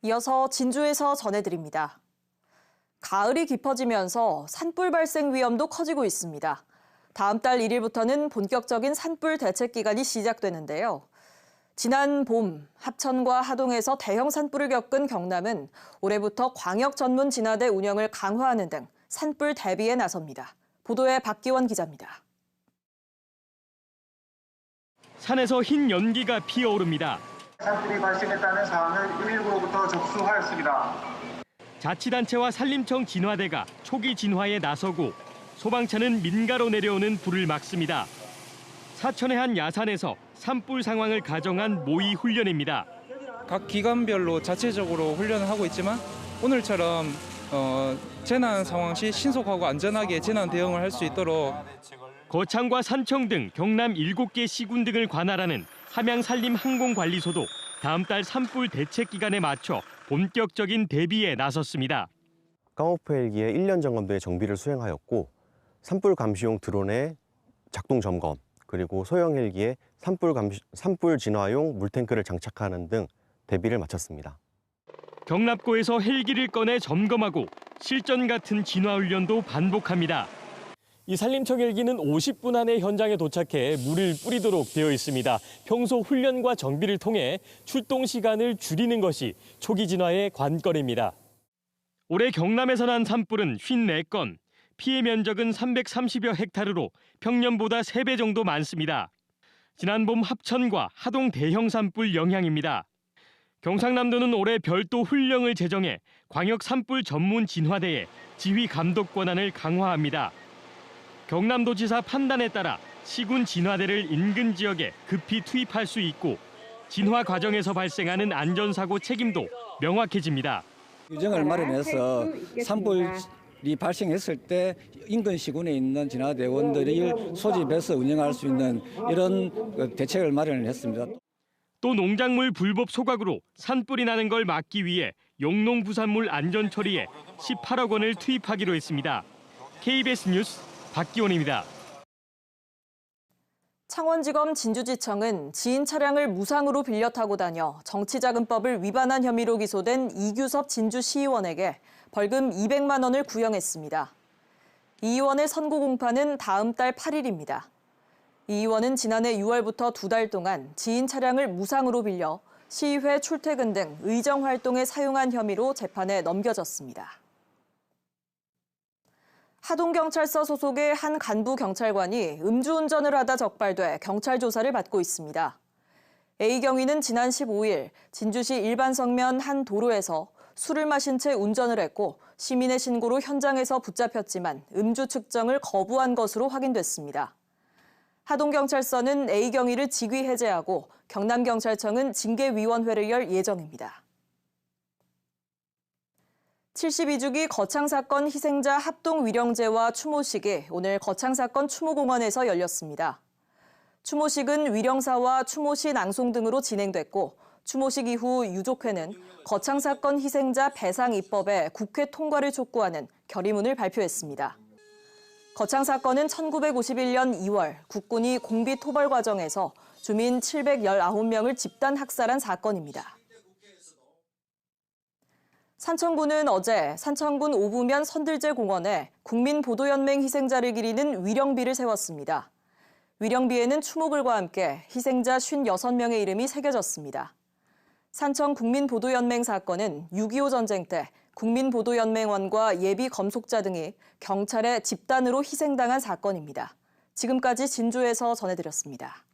이어서 진주에서 전해드립니다. 가을이 깊어지면서 산불 발생 위험도 커지고 있습니다. 다음 달 1일부터는 본격적인 산불 대책 기간이 시작되는데요. 지난 봄 합천과 하동에서 대형 산불을 겪은 경남은 올해부터 광역 전문 진화대 운영을 강화하는 등 산불 대비에 나섭니다. 보도에 박기원 기자입니다. 산에서 흰 연기가 피어오릅니다. 산불이 발생했다는 사항을 119로부터 접수하였습니다. 자치단체와 산림청 진화대가 초기 진화에 나서고 소방차는 민가로 내려오는 불을 막습니다. 사천의 한 야산에서 산불 상황을 가정한 모의 훈련입니다. 각 기관별로 자체적으로 훈련을 하고 있지만 오늘처럼 재난 상황 시 신속하고 안전하게 재난 대응을 할 수 있도록 거창과 산청 등 경남 7개 시군 등을 관할하는 함양산림항공관리소도 다음 달 산불 대책 기간에 맞춰 본격적인 대비에 나섰습니다. 깡오프 헬기의 1년 점검대의 정비를 수행하였고 산불 감시용 드론의 작동 점검, 그리고 소형 헬기에 산불 진화용 물탱크를 장착하는 등 대비를 마쳤습니다. 경납고에서 헬기를 꺼내 점검하고 실전 같은 진화 훈련도 반복합니다. 이 산림청 헬기는 50분 안에 현장에 도착해 물을 뿌리도록 되어 있습니다. 평소 훈련과 정비를 통해 출동 시간을 줄이는 것이 초기 진화의 관건입니다. 올해 경남에서 난 산불은 54건, 피해 면적은 330여 헥타르로 평년보다 3배 정도 많습니다. 지난 봄 합천과 하동 대형 산불 영향입니다. 경상남도는 올해 별도 훈령을 제정해 광역 산불 전문 진화대에 지휘 감독 권한을 강화합니다. 경남도지사 판단에 따라 시군 진화대를 인근 지역에 급히 투입할 수 있고 진화 과정에서 발생하는 안전사고 책임도 명확해집니다. 규정을 마련해서 산불이 발생했을 때 인근 시군에 있는 진화대원들이 소집해서 운영할 수 있는 이런 대책을 마련을 했습니다. 또 농작물 불법 소각으로 산불이 나는 걸 막기 위해 용농부산물 안전처리에 18억 원을 투입하기로 했습니다. KBS 뉴스 박기원입니다. 창원지검 진주지청은 지인 차량을 무상으로 빌려 타고 다녀 정치자금법을 위반한 혐의로 기소된 이규섭 진주시의원에게 벌금 200만 원을 구형했습니다. 이 의원의 선고 공판은 다음 달 8일입니다. 이 의원은 지난해 6월부터 2달 동안 지인 차량을 무상으로 빌려 시의회 출퇴근 등 의정활동에 사용한 혐의로 재판에 넘겨졌습니다. 하동경찰서 소속의 한 간부 경찰관이 음주운전을 하다 적발돼 경찰 조사를 받고 있습니다. A 경위는 지난 15일 진주시 일반성면 한 도로에서 술을 마신 채 운전을 했고 시민의 신고로 현장에서 붙잡혔지만 음주 측정을 거부한 것으로 확인됐습니다. 하동경찰서는 A 경위를 직위 해제하고 경남경찰청은 징계위원회를 열 예정입니다. 72주기 거창사건 희생자 합동위령제와 추모식이 오늘 거창사건 추모공원에서 열렸습니다. 추모식은 위령사와 추모시 낭송 등으로 진행됐고 추모식 이후 유족회는 거창사건 희생자 배상 입법에 국회 통과를 촉구하는 결의문을 발표했습니다. 거창사건은 1951년 2월 국군이 공비 토벌 과정에서 주민 719명을 집단 학살한 사건입니다. 산청군은 어제 산청군 오부면 선들제 공원에 국민보도연맹 희생자를 기리는 위령비를 세웠습니다. 위령비에는 추모글과 함께 희생자 56명의 이름이 새겨졌습니다. 산청 국민보도연맹 사건은 6.25 전쟁 때 국민보도연맹원과 예비 검속자 등이 경찰에 집단으로 희생당한 사건입니다. 지금까지 진주에서 전해드렸습니다.